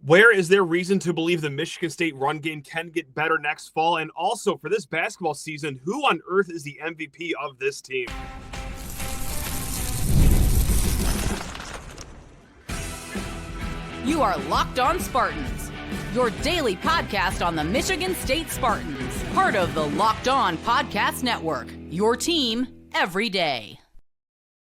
Where is there reason to believe the Michigan State run game can get better next fall? And also for this basketball season, who on earth is the MVP of this team? You are Locked On Spartans, your daily podcast on the Michigan State Spartans, part of the Locked On Podcast Network, your team every day.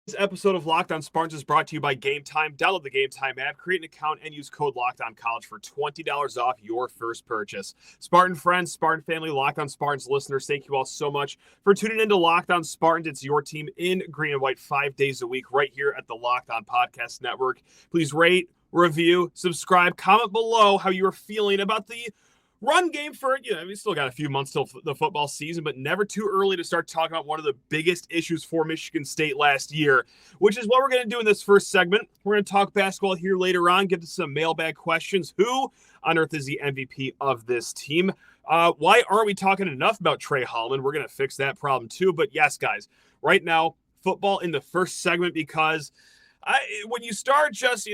This episode of Locked On Spartans is brought to you by Game Time. Download the Game Time app, create an account, and use code LOCKEDONCollege for $20 off your first purchase. Spartan friends, Spartan family, Locked On Spartans listeners, thank you all so much for tuning in to Locked On Spartans. It's your team in green and white 5 days a week right here at the Locked On Podcast Network. Please rate, review, subscribe, comment below how you are feeling about the run game for, we still got a few months till the football season, but never too early to start talking about one of the biggest issues for Michigan State last year, which is what we're going to do in this first segment. We're going to talk basketball here later on, get to some mailbag questions. Who on earth is the MVP of this team? Why aren't we talking enough about Trey Holloman? We're going to fix that problem too. But yes, guys, right now, football in the first segment because when you start just,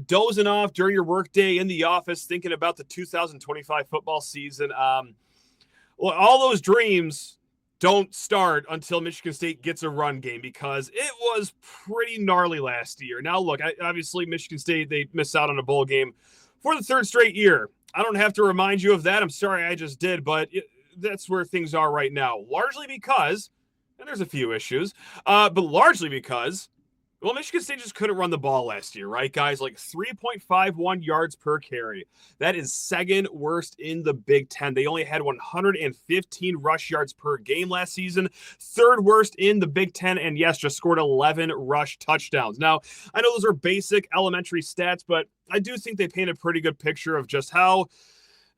dozing off during your workday in the office, thinking about the 2025 football season, all those dreams don't start until Michigan State gets a run game because it was pretty gnarly last year. Now, look, obviously Michigan State, they missed out on a bowl game for the third straight year. I don't have to remind you of that. I'm sorry I just did, but that's where things are right now. Largely because, and there's a few issues, but largely because Michigan State just couldn't run the ball last year, right, guys? Like 3.51 yards per carry. That is second worst in the Big Ten. They only had 115 rush yards per game last season, third worst in the Big Ten, and yes, just scored 11 rush touchdowns. Now, I know those are basic elementary stats, but I do think they paint a pretty good picture of just how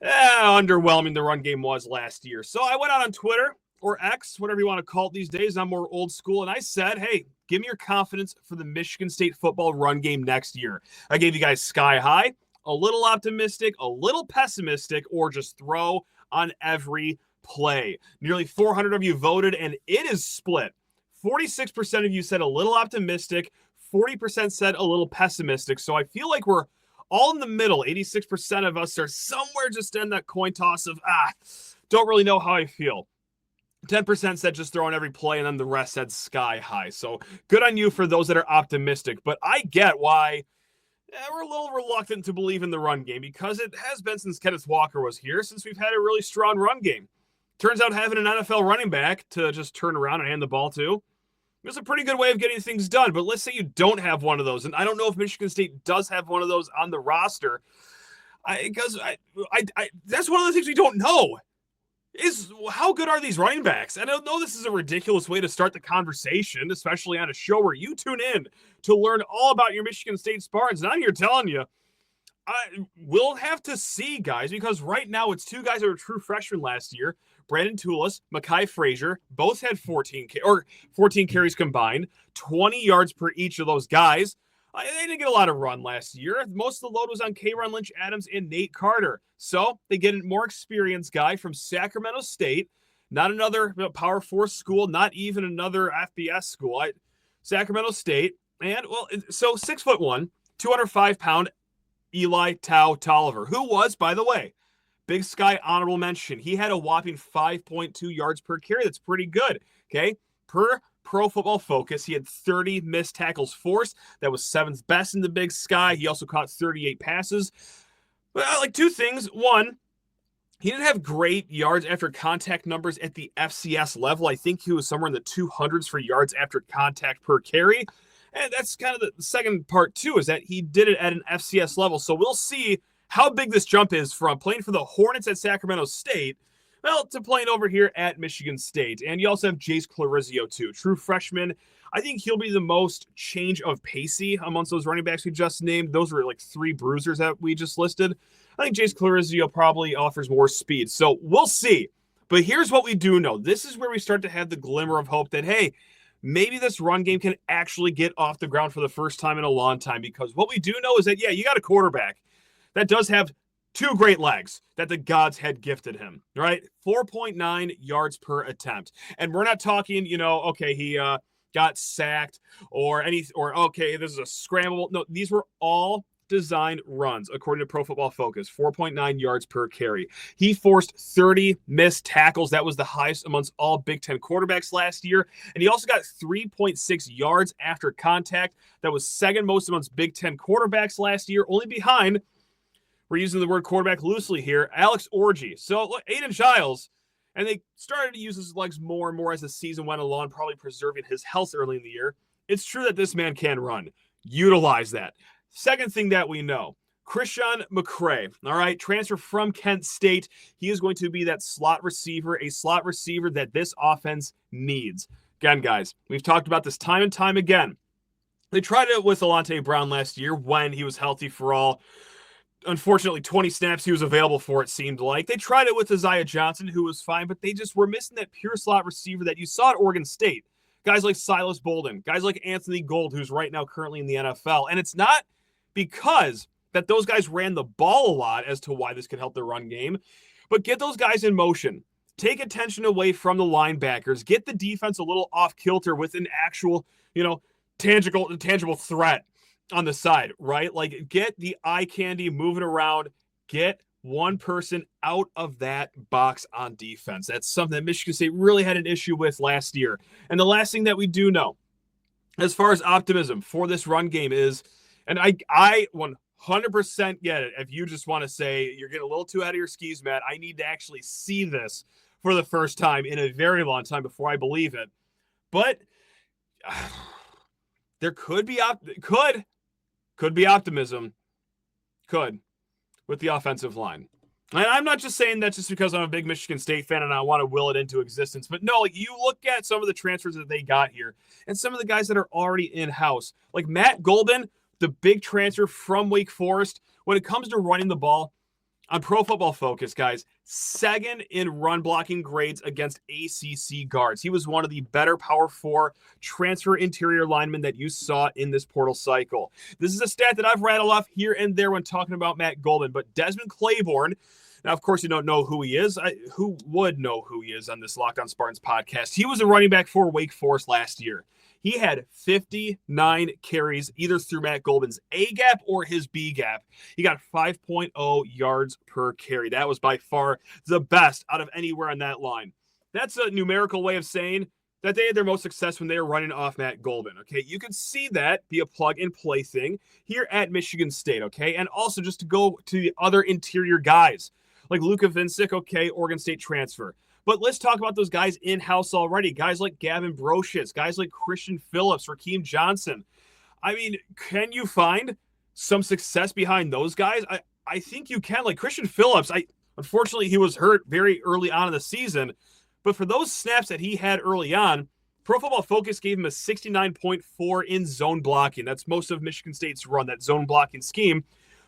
underwhelming the run game was last year. So I went out on Twitter, or X, whatever you want to call it these days. I'm more old school, and I said, hey, give me your confidence for the Michigan State football run game next year. I gave you guys sky high, a little optimistic, a little pessimistic, or just throw on every play. Nearly 400 of you voted, and it is split. 46% of you said a little optimistic, 40% said a little pessimistic. So I feel like we're all in the middle. 86% of us are somewhere just in that coin toss of, don't really know how I feel. 10% said just throw on every play, and then the rest said sky high. So good on you for those that are optimistic. But I get why we're a little reluctant to believe in the run game because it has been since Kenneth Walker was here, since we've had a really strong run game. Turns out having an NFL running back to just turn around and hand the ball to is a pretty good way of getting things done. But let's say you don't have one of those, and I don't know if Michigan State does have one of those on the roster. Because that's one of the things we don't know. Is how good are these running backs? And I know this is a ridiculous way to start the conversation, especially on a show where you tune in to learn all about your Michigan State Spartans. And I'm here telling you, we'll have to see, guys, because right now it's two guys that were true freshmen last year. Brandon Tulis, Mekhi Frazier, both had 14 carries combined, 20 yards per each of those guys. They didn't get a lot of run last year. Most of the load was on K'Ron Lynch-Adams and Nate Carter. So they get a more experienced guy from Sacramento State, not another Power 4 school, not even another FBS school. Sacramento State. And, so 6'1", 205-pound Eli Tolliver, who was, by the way, Big Sky honorable mention. He had a whopping 5.2 yards per carry. That's pretty good, okay? Per Pro Football Focus, he had 30 missed tackles forced. That was seventh best in the Big Sky. He also caught 38 passes. Well, two things. One, he didn't have great yards after contact numbers at the FCS level. I think he was somewhere in the 200s for yards after contact per carry. And that's kind of the second part, too, is that he did it at an FCS level. So we'll see how big this jump is from playing for the Hornets at Sacramento State to playing over here at Michigan State. And you also have Jace Clarizio, too. True freshman. I think he'll be the most change of pacey amongst those running backs we just named. Those were like three bruisers that we just listed. I think Jace Clarizio probably offers more speed. So we'll see. But here's what we do know. This is where we start to have the glimmer of hope that, hey, maybe this run game can actually get off the ground for the first time in a long time. Because what we do know is that, you got a quarterback that does have two great legs that the gods had gifted him, right? 4.9 yards per attempt. And we're not talking, he got sacked or okay, this is a scramble. No, these were all well-designed runs, according to Pro Football Focus, 4.9 yards per carry. He forced 30 missed tackles. That was the highest amongst all Big Ten quarterbacks last year. And he also got 3.6 yards after contact. That was second most amongst Big Ten quarterbacks last year, only behind, we're using the word quarterback loosely here, Alex Orji. So look, Aiden Chiles, and they started to use his legs more and more as the season went along, probably preserving his health early in the year. It's true that this man can run. Utilize that. Second thing that we know, Christian McCray, all right, transfer from Kent State. He is going to be that slot receiver, a slot receiver that this offense needs. Again, guys, we've talked about this time and time again. They tried it with Alante Brown last year when he was healthy for all. Unfortunately, 20 snaps he was available for, it seemed like. They tried it with Isaiah Johnson, who was fine, but they just were missing that pure slot receiver that you saw at Oregon State. Guys like Silas Bolden, guys like Anthony Gold, who's right now currently in the NFL. And it's not because that those guys ran the ball a lot as to why this could help their run game, but get those guys in motion. Take attention away from the linebackers. Get the defense a little off kilter with an actual, tangible threat on the side, right? Like, get the eye candy moving around. Get one person out of that box on defense. That's something that Michigan State really had an issue with last year. And the last thing that we do know, as far as optimism for this run game is, and I 100% get it. If you just want to say you're getting a little too out of your skis, Matt, I need to actually see this for the first time in a very long time before I believe it. But there could be optimism. Could. With the offensive line. And I'm not just saying that just because I'm a big Michigan State fan and I want to will it into existence, but no, like, you look at some of the transfers that they got here and some of the guys that are already in-house. Like Matt Gulbin, the big transfer from Wake Forest. When it comes to running the ball, on Pro Football Focus, guys, second in run blocking grades against ACC guards. He was one of the better Power 4 transfer interior linemen that you saw in this portal cycle. This is a stat that I've rattled off here and there when talking about Matt Gulbin, but Desmond Claiborne, now, of course, you don't know who he is. Who would know who he is on this Locked On Spartans podcast? He was a running back for Wake Forest last year. He had 59 carries, either through Matt Gulbin's A gap or his B gap. He got 5.0 yards per carry. That was by far the best out of anywhere on that line. That's a numerical way of saying that they had their most success when they were running off Matt Gulbin, okay? You can see that be a plug-and-play thing here at Michigan State, okay? And also just to go to the other interior guys, like Luka Vincic, okay, Oregon State transfer. But let's talk about those guys in-house already. Guys like Gavin Brocious, guys like Christian Phillips, Rakeem Johnson. I mean, can you find some success behind those guys? I think you can. Like Christian Phillips, unfortunately, he was hurt very early on in the season. But for those snaps that he had early on, Pro Football Focus gave him a 69.4 in zone blocking. That's most of Michigan State's run, that zone blocking scheme,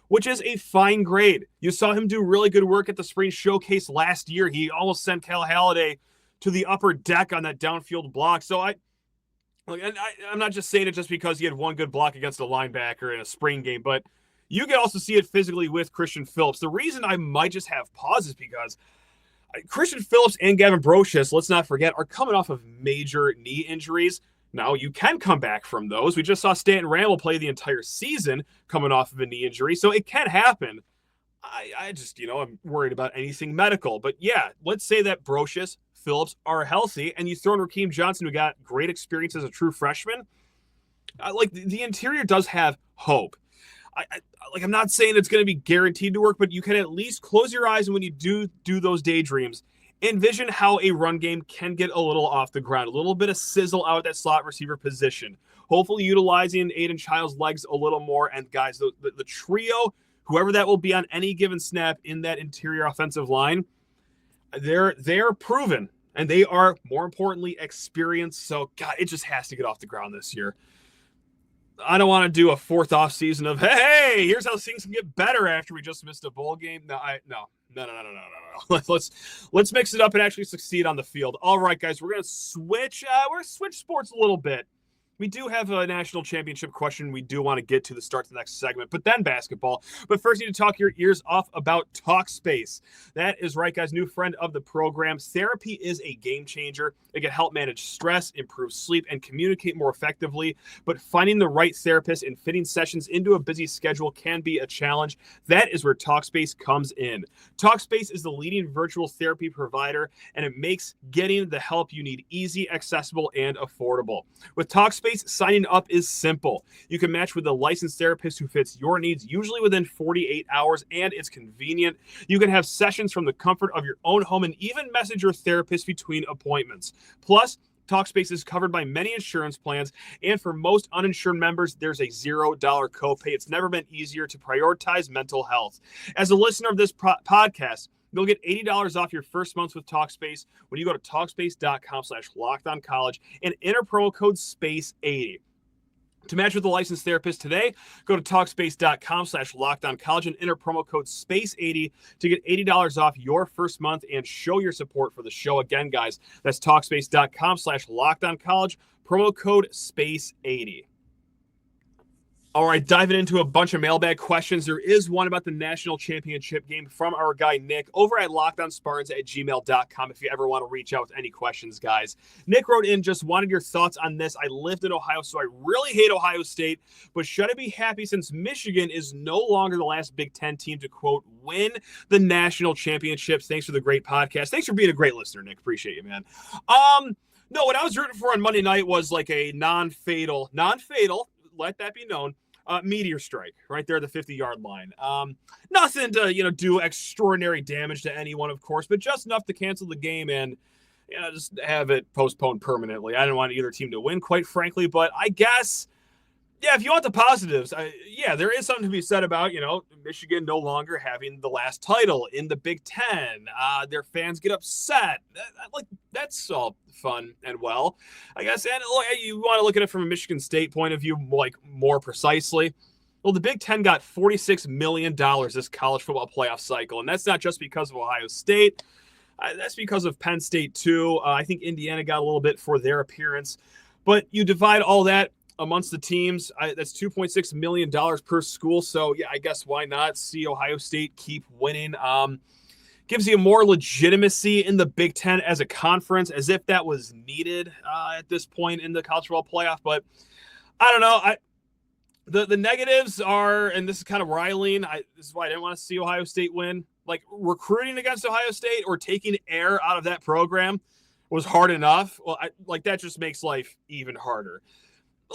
which is a fine grade. You saw him do really good work at the spring showcase last year. He almost sent Cal Halliday to the upper deck on that downfield block. So I'm not just saying it just because he had one good block against a linebacker in a spring game, but you can also see it physically with Christian Phillips. The reason I might just have pause is because Christian Phillips and Gavin Brocious, let's not forget, are coming off of major knee injuries. Now, you can come back from those. We just saw Stanton Randall play the entire season coming off of a knee injury, so it can happen. I just, I'm worried about anything medical. But yeah, let's say that Brocious, Phillips are healthy, and you throw in Rakeem Johnson, who got great experience as a true freshman. The interior does have hope. I'm not saying it's going to be guaranteed to work, but you can at least close your eyes, and when you do those daydreams, envision how a run game can get a little off the ground, a little bit of sizzle out at that slot receiver position. Hopefully utilizing Aiden Chiles' legs a little more. And guys, the trio, whoever that will be on any given snap in that interior offensive line, they're proven, and they are, more importantly, experienced. So, God, it just has to get off the ground this year. I don't want to do a fourth off season of, hey, here's how things can get better after we just missed a bowl game. No. Let's mix it up and actually succeed on the field. All right, guys, we're gonna switch sports a little bit. We do have a national championship question we do want to get to start the next segment, but then basketball. But first, you need to talk your ears off about TalkSpace. That is right, guys. New friend of the program. Therapy is a game changer. It can help manage stress, improve sleep, and communicate more effectively. But finding the right therapist and fitting sessions into a busy schedule can be a challenge. That is where TalkSpace comes in. TalkSpace is the leading virtual therapy provider, and it makes getting the help you need easy, accessible, and affordable. With TalkSpace, signing up is simple. You can match with a licensed therapist who fits your needs, usually within 48 hours, and it's convenient. You can have sessions from the comfort of your own home and even message your therapist between appointments. Plus, TalkSpace is covered by many insurance plans, and for most uninsured members, there's a $0 copay. It's never been easier to prioritize mental health. As a listener of this podcast, you'll get $80 off your first month with TalkSpace when you go to TalkSpace.com/LockedOnCollege and enter promo code SPACE80. To match with a licensed therapist today, go to TalkSpace.com/LockedOnCollege and enter promo code SPACE80 to get $80 off your first month and show your support for the show. Again, guys, that's TalkSpace.com/LockedOnCollege, promo code SPACE80. All right, diving into a bunch of mailbag questions. There is one about the national championship game from our guy Nick over at lockedonspartans@gmail.com if you ever want to reach out with any questions, guys. Nick wrote in, just wanted your thoughts on this. I lived in Ohio, so I really hate Ohio State, but should I be happy since Michigan is no longer the last Big Ten team to, quote, win the national championships? Thanks for the great podcast. Thanks for being a great listener, Nick. Appreciate you, man. No, what I was rooting for on Monday night was like a non-fatal, let that be known, meteor strike right there at the 50-yard line. Nothing to, do extraordinary damage to anyone, of course, but just enough to cancel the game and, just have it postponed permanently. I didn't want either team to win, quite frankly, but I guess, yeah, if you want the positives, there is something to be said about, Michigan no longer having the last title in the Big Ten. Their fans get upset. That's all fun and well, I guess. And you want to look at it from a Michigan State point of view, like more precisely. Well, the Big Ten got $46 million this college football playoff cycle, and that's not just because of Ohio State. That's because of Penn State, too. I think Indiana got a little bit for their appearance. But you divide all that amongst the teams, that's $2.6 million per school. So, yeah, I guess why not see Ohio State keep winning? Gives you more legitimacy in the Big Ten as a conference, as if that was needed at this point in the college football playoff. But I don't know. The negatives are, and this is kind of where I lean, this is why I didn't want to see Ohio State win. Like, recruiting against Ohio State or taking air out of that program was hard enough. Well, that just makes life even harder.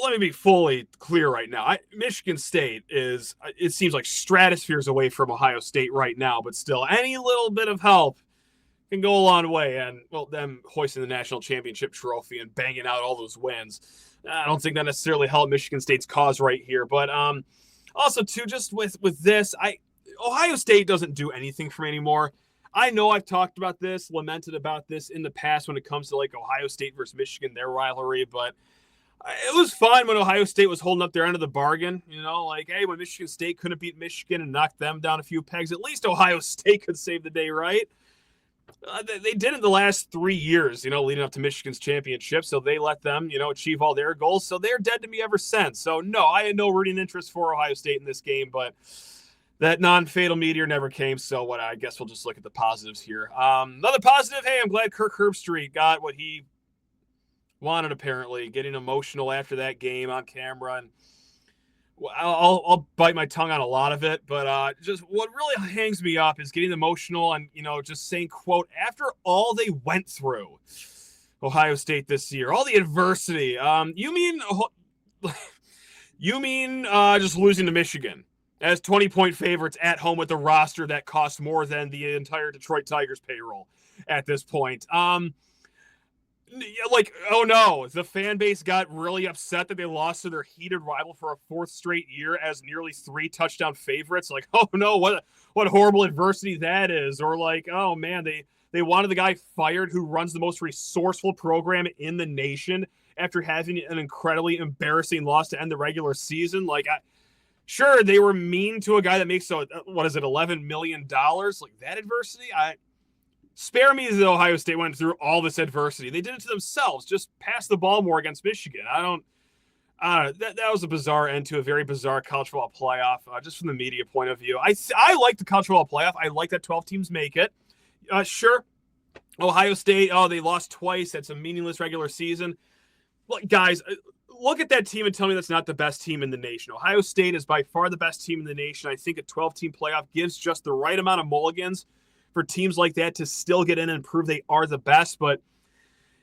Let me be fully clear right now. Michigan State is, it seems like stratospheres away from Ohio State right now, but still any little bit of help can go a long way. And, well, them hoisting the national championship trophy and banging out all those wins, I don't think that necessarily helped Michigan State's cause right here. But also, too, just with this, Ohio State doesn't do anything for me anymore. I know I've talked about this, lamented about this in the past when it comes to, Ohio State versus Michigan, their rivalry, but it was fun when Ohio State was holding up their end of the bargain, hey, when Michigan State couldn't beat Michigan and knock them down a few pegs, at least Ohio State could save the day, right? They did it the last 3 years, leading up to Michigan's championship, so they let them, achieve all their goals, so they're dead to me ever since. So, no, I had no rooting interest for Ohio State in this game, but that non-fatal meteor never came, so I guess we'll just look at the positives here. Another positive, hey, I'm glad Kirk Herbstreit got what he wanted, apparently, getting emotional after that game on camera. And I'll bite my tongue on a lot of it, but just what really hangs me up is getting emotional and, just saying, quote, after all they went through, Ohio State this year, all the adversity, you mean just losing to Michigan as 20-point favorites at home with a roster that costs more than the entire Detroit Tigers payroll at this point. Oh no, the fan base got really upset that they lost to their heated rival for a fourth straight year as nearly 3 touchdown favorites. Oh no, what horrible adversity that is. Or oh man, they wanted the guy fired who runs the most resourceful program in the nation after having an incredibly embarrassing loss to end the regular season. Sure, they were mean to a guy that makes, $11 million? That adversity? Spare me that Ohio State went through all this adversity. They did it to themselves. Just pass the ball more against Michigan. I That was a bizarre end to a very bizarre college football playoff, just from the media point of view. I like the college football playoff. I like that 12 teams make it. Sure, Ohio State, they lost twice. That's a meaningless regular season. Look, guys, look at that team and tell me that's not the best team in the nation. Ohio State is by far the best team in the nation. I think a 12-team playoff gives just the right amount of mulligans for teams like that to still get in and prove they are the best. But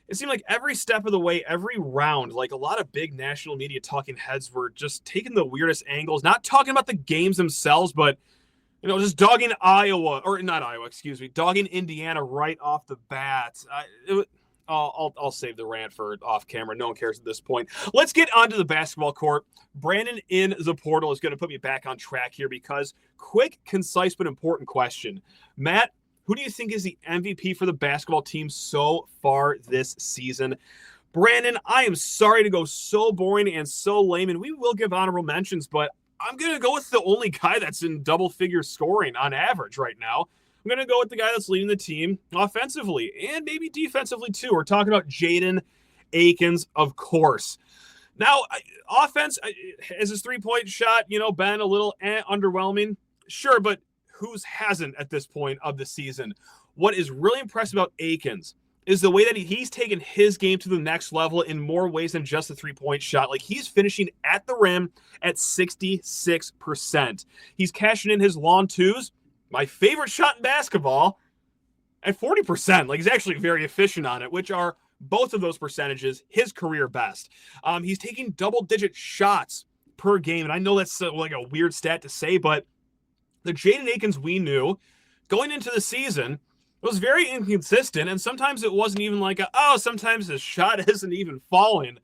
it seemed like every step of the way, every round, like a lot of big national media talking heads were just taking the weirdest angles, not talking about the games themselves, but just dogging dogging Indiana right off the bat. I'll save the rant for off camera. No one cares at this point. Let's get onto the basketball court. Brandon in the portal is going to put me back on track here because quick, concise, but important question. Matt, who do you think is the MVP for the basketball team so far this season? Brandon, I am sorry to go so boring and so lame, and we will give honorable mentions, but I'm going to go with the only guy that's in double-figure scoring on average right now. I'm going to go with the guy that's leading the team offensively and maybe defensively too. We're talking about Jaden Akins, of course. Now, offense, is his three-point shot, been a little underwhelming? Sure, but whose hasn't at this point of the season? What is really impressive about Akins is the way that he's taken his game to the next level in more ways than just a three-point shot. Like, he's finishing at the rim at 66%. He's cashing in his long twos, my favorite shot in basketball, at 40%. Like, he's actually very efficient on it, which are both of those percentages his career best. He's taking double-digit shots per game, and I know that's like a weird stat to say, but the Jaden Akins we knew going into the season was very inconsistent, and sometimes it wasn't even like sometimes his shot isn't even falling.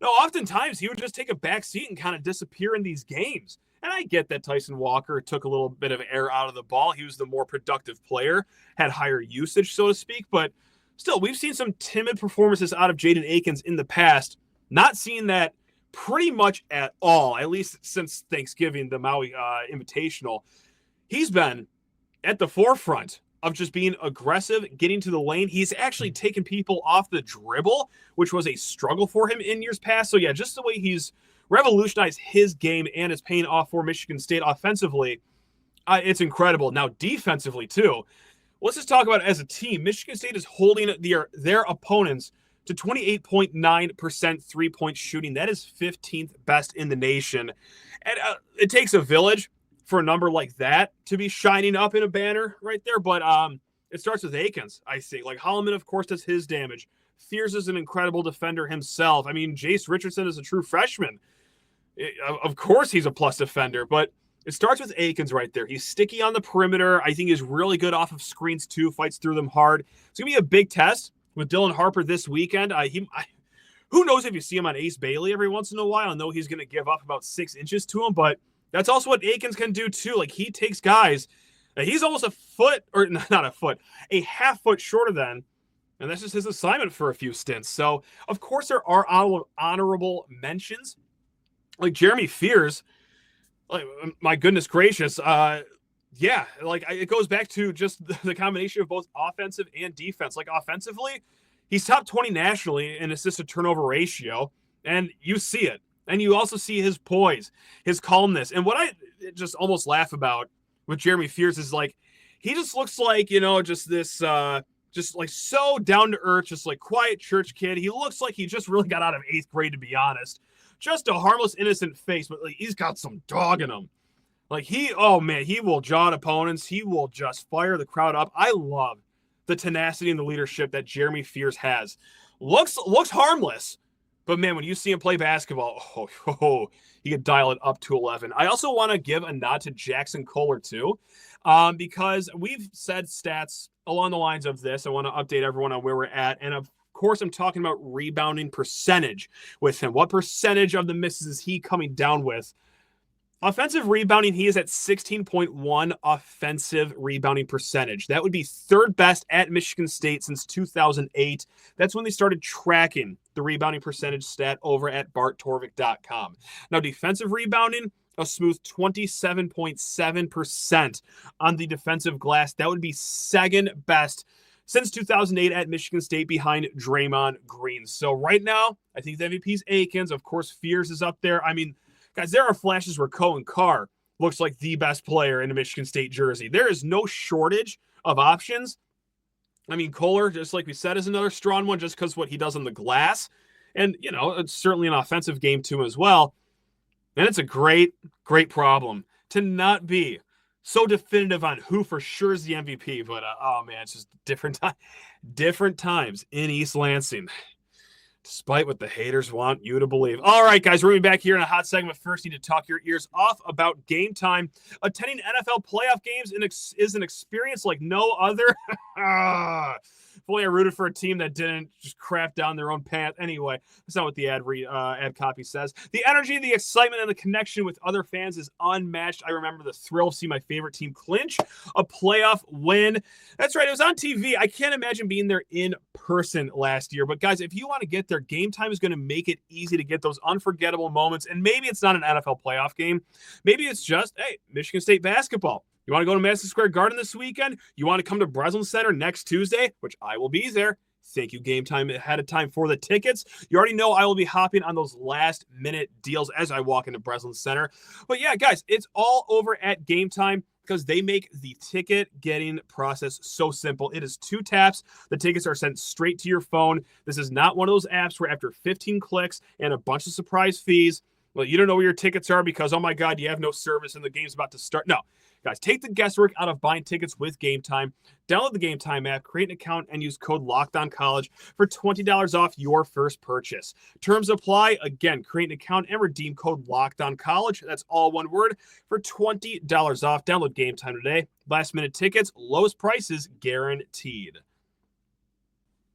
No, oftentimes he would just take a back seat and kind of disappear in these games. And I get that Tyson Walker took a little bit of air out of the ball. He was the more productive player, had higher usage, so to speak. But still, we've seen some timid performances out of Jaden Akins in the past. Not seeing that pretty much at all, at least since Thanksgiving, the Maui Invitational. He's been at the forefront of just being aggressive, getting to the lane. He's actually taken people off the dribble, which was a struggle for him in years past. So yeah, just the way he's revolutionized his game and is paying off for Michigan State offensively, it's incredible. Now defensively too, let's just talk about it as a team. Michigan State is holding their opponents to 28.9% three-point shooting. That is 15th best in the nation. And it takes a village for a number like that to be shining up in a banner right there. But it starts with Akins, I think. Like, Holloman, of course, does his damage. Fears is an incredible defender himself. I mean, Jace Richardson is a true freshman. Of course he's a plus defender, but it starts with Akins right there. He's sticky on the perimeter. I think he's really good off of screens too, fights through them hard. It's going to be a big test with Dylan Harper this weekend. Who knows if you see him on Ace Bailey every once in a while. I know he's going to give up about 6 inches to him, but that's also what Akins can do too. Like, he takes guys, he's almost a half foot shorter than, and that's just his assignment for a few stints. So, of course, there are honorable mentions. Like Jeremy Fears, like, my goodness gracious. It goes back to just the combination of both offensive and defense. Like, offensively, he's top 20 nationally in assist to turnover ratio, and you see it. And you also see his poise, his calmness. And what I just almost laugh about with Jeremy Fears is, like, he just looks like, just this, just like so down to earth, just like quiet church kid. He looks like he just really got out of 8th grade, to be honest. Just a harmless, innocent face, but like, he's got some dog in him. Like, he will jaw opponents. He will just fire the crowd up. I love the tenacity and the leadership that Jeremy Fears has. Looks harmless. But, man, when you see him play basketball, he could dial it up to 11. I also want to give a nod to Jackson Kohler, too, because we've said stats along the lines of this. I want to update everyone on where we're at. And, of course, I'm talking about rebounding percentage with him. What percentage of the misses is he coming down with? Offensive rebounding, he is at 16.1 offensive rebounding percentage. That would be 3rd best at Michigan State since 2008. That's when they started tracking the rebounding percentage stat over at barttorvik.com. Now, defensive rebounding, a smooth 27.7% on the defensive glass. That would be 2nd best since 2008 at Michigan State behind Draymond Green. So right now, I think the MVP is Akins. Of course, Fears is up there. I mean, guys, there are flashes where Cohen Carr looks like the best player in a Michigan State jersey. There is no shortage of options. I mean, Kohler, just like we said, is another strong one just because what he does on the glass. And, it's certainly an offensive game too as well. And it's a great, great problem to not be so definitive on who for sure is the MVP, but oh man, it's just different times in East Lansing, despite what the haters want you to believe. All right, guys, we're going to be back here in a hot segment. First, need to talk your ears off about Game Time. Attending NFL playoff games is an experience like no other. If only I rooted for a team that didn't just crap down their own pants. Anyway, that's not what the ad copy says. The energy, the excitement, and the connection with other fans is unmatched. I remember the thrill of seeing my favorite team clinch a playoff win. That's right, it was on TV. I can't imagine being there in person last year. But guys, if you want to get there, Game Time is going to make it easy to get those unforgettable moments. And maybe it's not an NFL playoff game. Maybe it's just, hey, Michigan State basketball. You want to go to Madison Square Garden this weekend? You want to come to Breslin Center next Tuesday, which I will be there. Thank you, Game Time, ahead of time for the tickets. You already know I will be hopping on those last-minute deals as I walk into Breslin Center. But yeah, guys, it's all over at Game Time because they make the ticket getting process so simple. It is 2 taps. The tickets are sent straight to your phone. This is not one of those apps where after 15 clicks and a bunch of surprise fees, well, you don't know where your tickets are because, oh my God, you have no service and the game's about to start. No. Guys, take the guesswork out of buying tickets with Game Time. Download the Game Time app, create an account, and use code LOCKEDONCollege for $20 off your first purchase. Terms apply. Again, create an account and redeem code LOCKEDONCollege. That's all one word for $20 off. Download Game Time today. Last-minute tickets, lowest prices guaranteed.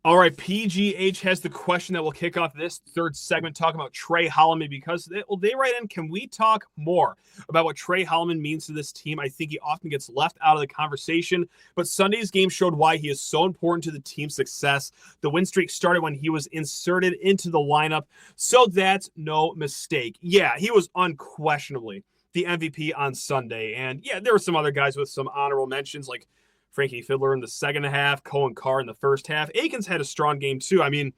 All right, PGH has the question that will kick off this third segment, talking about Trey Holloman, because they write in, can we talk more about what Trey Holloman means to this team? I think he often gets left out of the conversation, but Sunday's game showed why he is so important to the team's success. The win streak started when he was inserted into the lineup, so that's no mistake. Yeah, he was unquestionably the MVP on Sunday, and yeah, there were some other guys with some honorable mentions, like Frankie Fiddler in the second half, Cohen Carr in the first half. Akins had a strong game too. I mean,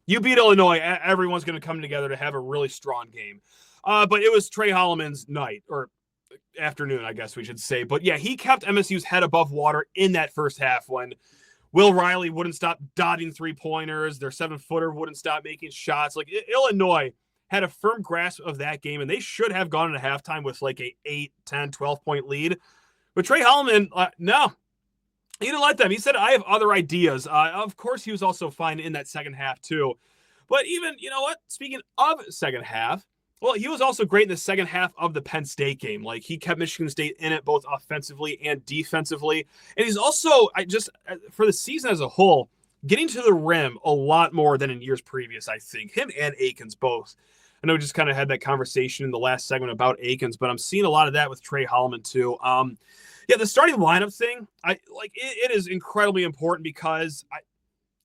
you beat Illinois, everyone's going to come together to have a really strong game. But it was Trey Holloman's night, or afternoon, I guess we should say. But yeah, he kept MSU's head above water in that first half when Will Riley wouldn't stop dotting three-pointers. Their 7-footer wouldn't stop making shots. Like, Illinois had a firm grasp of that game, and they should have gone into halftime with like a 8, 10, 12-point lead. But Trey Holloman, no. He didn't let them. He said, I have other ideas. Of course, he was also fine in that second half, too. But even, you know what? Speaking of second half, well, he was also great in the second half of the Penn State game. Like, he kept Michigan State in it both offensively and defensively. And he's also, for the season as a whole, getting to the rim a lot more than in years previous, I think. Him and Akins both. I know we just kind of had that conversation in the last segment about Akins, but I'm seeing a lot of that with Trey Holloman, too. Yeah, the starting lineup thing, it is incredibly important because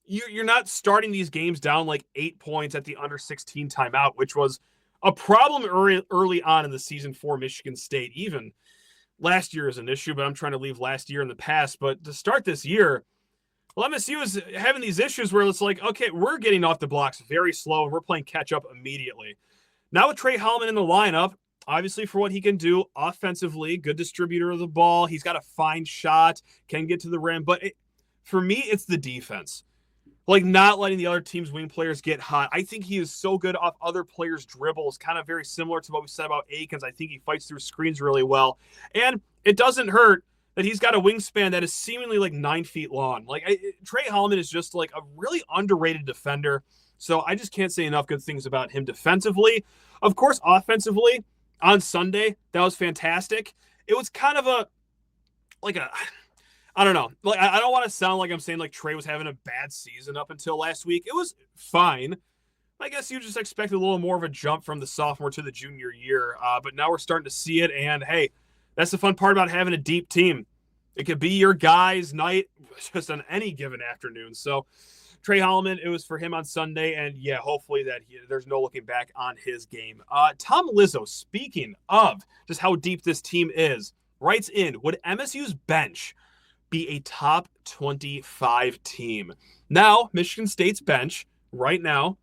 you're not starting these games down like 8 points at the under 16 timeout, which was a problem early on in the season for Michigan State. Even last year is an issue, but I'm trying to leave last year in the past. But to start this year, well, MSU is having these issues where it's like, okay, we're getting off the blocks very slow, and we're playing catch-up immediately. Now with Trey Holloman in the lineup, obviously for what he can do offensively, good distributor of the ball. He's got a fine shot, can get to the rim. But for me, it's the defense. Like, not letting the other team's wing players get hot. I think he is so good off other players' dribbles, kind of very similar to what we said about Akins. I think he fights through screens really well. And it doesn't hurt that he's got a wingspan that is seemingly like 9 feet long. Like, Trey Holloman is just like a really underrated defender. So I just can't say enough good things about him defensively. Of course, offensively, on Sunday, that was fantastic. It was kind of I don't know. Like, I don't want to sound like I'm saying like Trey was having a bad season up until last week. It was fine. I guess you just expected a little more of a jump from the sophomore to the junior year. But now we're starting to see it. And hey, that's the fun part about having a deep team. It could be your guy's night just on any given afternoon. So Trey Holloman, it was for him on Sunday, and yeah, hopefully that there's no looking back on his game. Tom Lizzo, speaking of just how deep this team is, writes in, would MSU's bench be a top 25 team. Now, Michigan State's bench right now,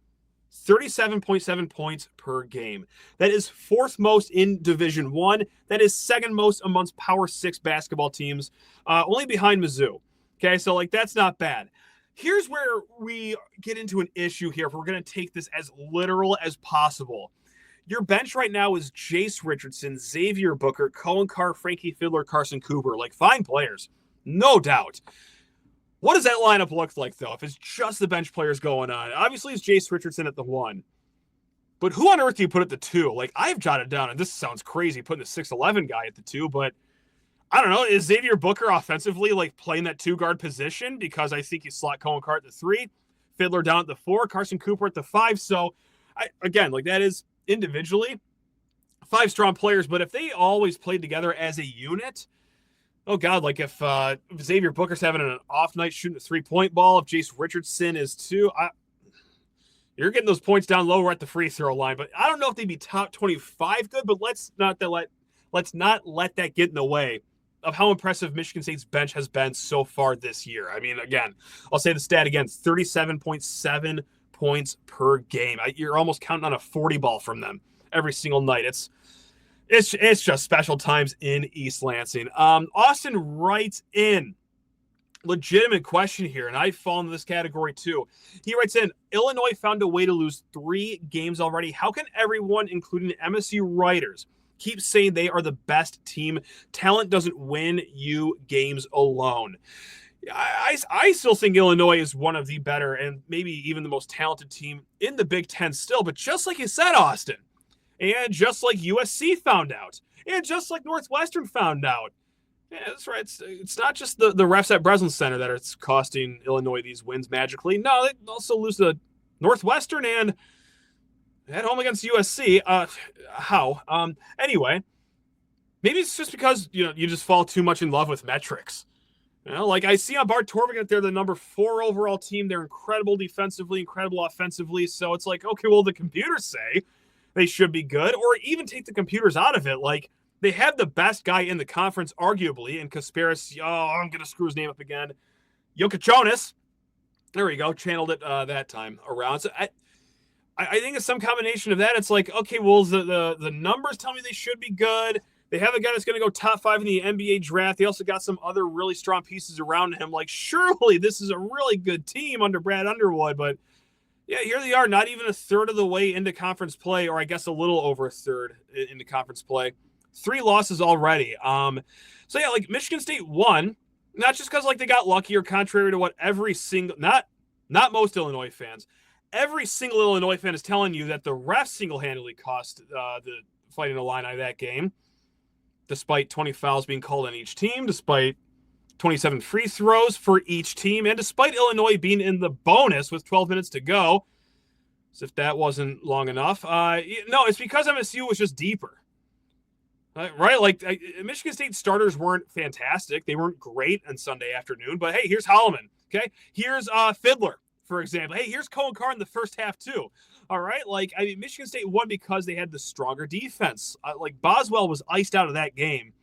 37.7 points per game. That is fourth most in Division I. That is second most amongst Power 6 basketball teams, only behind Mizzou. Okay, so that's not bad. Here's where we get into an issue here if we're going to take this as literal as possible. Your bench right now is Jace Richardson, Xavier Booker, Cohen Carr, Frankie Fiddler, Carson Cooper. Fine players, no doubt. What does that lineup look like, though, if it's just the bench players going on? Obviously, it's Jace Richardson at the 1. But who on earth do you put at the 2? I've jotted down, and this sounds crazy, putting the 6'11 guy at the 2, but I don't know. Is Xavier Booker offensively, playing that 2-guard position? Because I think you slot Cohen Carr at the 3, Fiddler down at the 4, Carson Cooper at the 5. So, that is individually 5 strong players, but if they always played together as a unit, oh God, if Xavier Booker's having an off night shooting a 3-point ball, if Jace Richardson is too, you're getting those points down lower at the free throw line. But I don't know if they'd be top 25 good, but let's not let that get in the way of how impressive Michigan State's bench has been so far this year. I mean, again, I'll say the stat again, 37.7 points per game. You're almost counting on a 40 ball from them every single night. It's just special times in East Lansing. Austin writes in, legitimate question here, and I fall into this category too. He writes in, Illinois found a way to lose 3 games already. How can everyone, including MSU writers, keep saying they are the best team? Talent doesn't win you games alone. I still think Illinois is one of the better and maybe even the most talented team in the Big Ten still, but just like you said, Austin, and just like USC found out, and just like Northwestern found out. Yeah, that's right. It's not just the refs at Breslin Center that it's costing Illinois these wins magically. No, they also lose to Northwestern and at home against USC. How? Anyway, maybe it's just because you just fall too much in love with metrics. I see on Bart Torvik, they're the number 4 overall team. They're incredible defensively, incredible offensively. So it's okay, well, the computers say they should be good, or even take the computers out of it. They have the best guy in the conference, arguably, in Kasparis. I'm going to screw his name up again. Jokic. There we go. Channeled it that time around. So I think it's some combination of that. It's okay, well, the numbers tell me they should be good. They have a guy that's going to go top 5 in the NBA draft. They also got some other really strong pieces around him. Surely this is a really good team under Brad Underwood, but yeah, here they are, not even a third of the way into conference play, or I guess a little over a third into conference play. 3 losses already. So yeah, Michigan State won, not just because they got lucky or contrary to what every single, not most Illinois fans, every single Illinois fan is telling you that the refs single-handedly cost the Fighting Illini that game, despite 20 fouls being called on each team, despite 27 free throws for each team, and despite Illinois being in the bonus with 12 minutes to go, as if that wasn't long enough. No, it's because MSU was just deeper. Right? Michigan State starters weren't fantastic. They weren't great on Sunday afternoon, but hey, here's Holloman. Okay? Here's Fiddler, for example. Hey, here's Cohen Carr in the first half, too. All right? Michigan State won because they had the stronger defense. Boswell was iced out of that game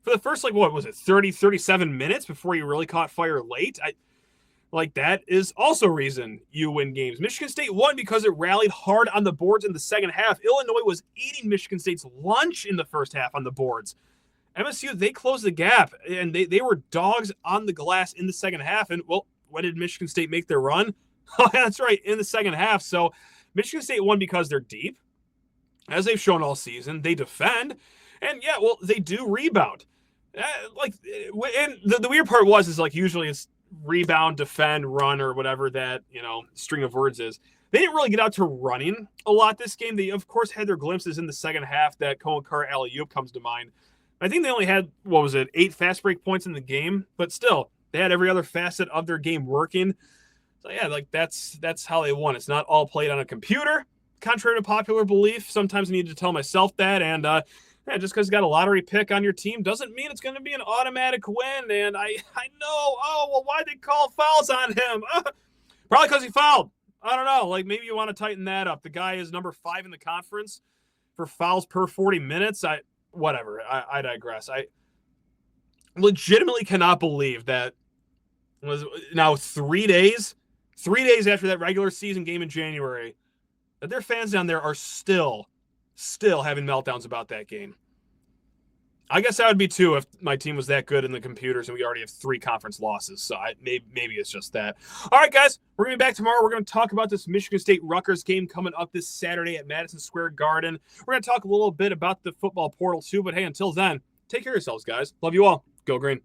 for the first, 30, 37 minutes before he really caught fire late. That is also reason you win games. Michigan State won because it rallied hard on the boards in the second half. Illinois was eating Michigan State's lunch in the first half on the boards. MSU, they closed the gap, and they were dogs on the glass in the second half. And, well, when did Michigan State make their run? Oh, that's right, in the second half. So Michigan State won because they're deep, as they've shown all season. They defend, and, yeah, well, they do rebound. And the weird part is usually it's rebound, defend, run, or whatever that, string of words is. They didn't really get out to running a lot this game. They, of course, had their glimpses in the second half. That Cohen Carr alley-oop comes to mind. I think they only had, 8 fast break points in the game, but still, they had every other facet of their game working. So, yeah, that's how they won. It's not all played on a computer, contrary to popular belief. Sometimes I need to tell myself that, and just because you got a lottery pick on your team doesn't mean it's going to be an automatic win. And I know, why'd they call fouls on him? Probably because he fouled. I don't know. Maybe you want to tighten that up. The guy is number 5 in the conference for fouls per 40 minutes. I digress. legitimately cannot believe that was now 3 days after that regular season game in January, that their fans down there are still having meltdowns about that game. I guess I would be too if my team was that good in the computers and we already have 3 conference losses. So maybe it's just that. All right, guys, we're going to be back tomorrow. We're going to talk about this Michigan State Rutgers game coming up this Saturday at Madison Square Garden. We're going to talk a little bit about the football portal too. But hey, until then, take care of yourselves, guys. Love you all. Go Green.